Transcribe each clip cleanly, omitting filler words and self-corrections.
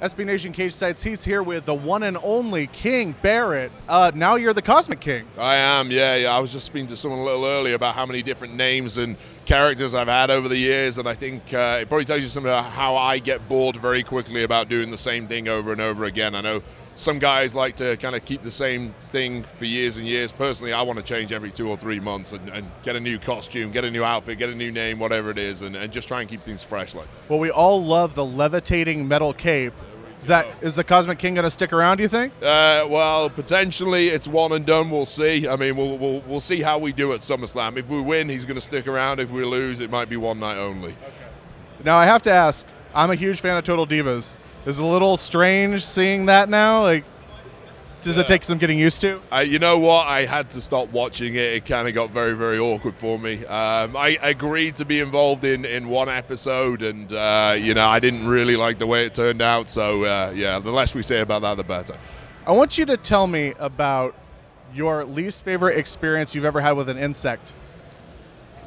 SB Nation Cage Sites. He's here with the one and only King Barrett. Now you're the Cosmic King. I am, yeah. I was just speaking to someone a little earlier about how many different names and characters I've had over the years, and I think it probably tells you something about how I get bored very quickly about doing the same thing over and over again. I know some guys like to kind of keep the same thing for years and years. Personally, I want to change every 2 or 3 months and get a new costume, get a new outfit, get a new name, whatever it is, and just try and keep things fresh. Well, we all love the levitating metal cape. Is the Cosmic King going to stick around, do you think? Well, potentially it's one and done. We'll see. I mean, we'll see how we do at SummerSlam. If we win, he's going to stick around. If we lose, it might be one night only. Okay. Now, I have to ask, I'm a huge fan of Total Divas. Is it a little strange seeing that now? Like, does it take some getting used to? You know what? I had to stop watching it. It kind of got very, very awkward for me. I agreed to be involved in one episode, and I didn't really like the way it turned out. So yeah, the less we say about that, the better. I want you to tell me about your least favorite experience you've ever had with an insect.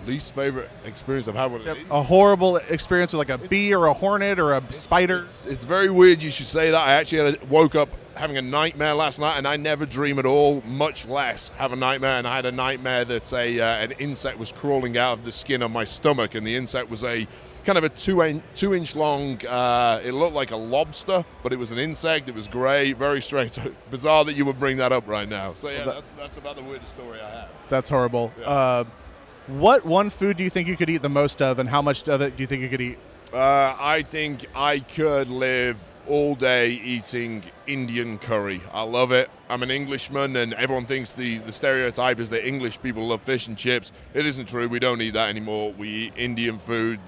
Least favorite experience I've had with an insect? A horrible experience with like a bee or a hornet or a spider. It's very weird you should say that. I actually woke up having a nightmare last night, and I never dream at all, much less have a nightmare. And I had a nightmare that an insect was crawling out of the skin of my stomach, and the insect was a kind of a 2-inch long, it looked like a lobster, but it was an insect. It was gray, very strange. It's bizarre that you would bring that up right now. So yeah, that's about the weirdest story I have. That's horrible. Yeah. What one food do you think you could eat the most of, and how much of it do you think you could eat? I think I could live all day eating Indian curry. I love it. I'm an Englishman, and everyone thinks the stereotype is that English people love fish and chips. It isn't true. We don't eat that anymore. We eat Indian food.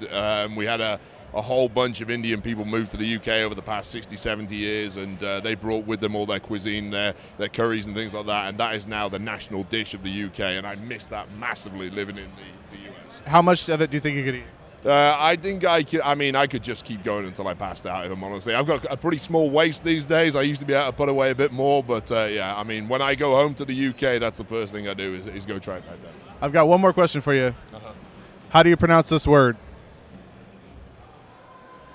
We had a whole bunch of Indian people move to the UK over the past 60, 70 years, and they brought with them all their cuisine, their curries and things like that, and that is now the national dish of the UK, and I miss that massively living in the US. How much of it do you think you could eat? I think I could. I mean, I could just keep going until I passed out, if I'm honestly. I've got a pretty small waist these days. I used to be able to put away a bit more, but yeah, I mean, when I go home to the UK, that's the first thing I do is go try that down. I've got one more question for you. How do you pronounce this word?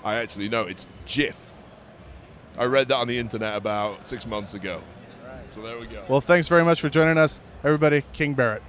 I actually know. It's GIF. I read that on the internet about 6 months ago. So there we go. Well, thanks very much for joining us, everybody. King Barrett.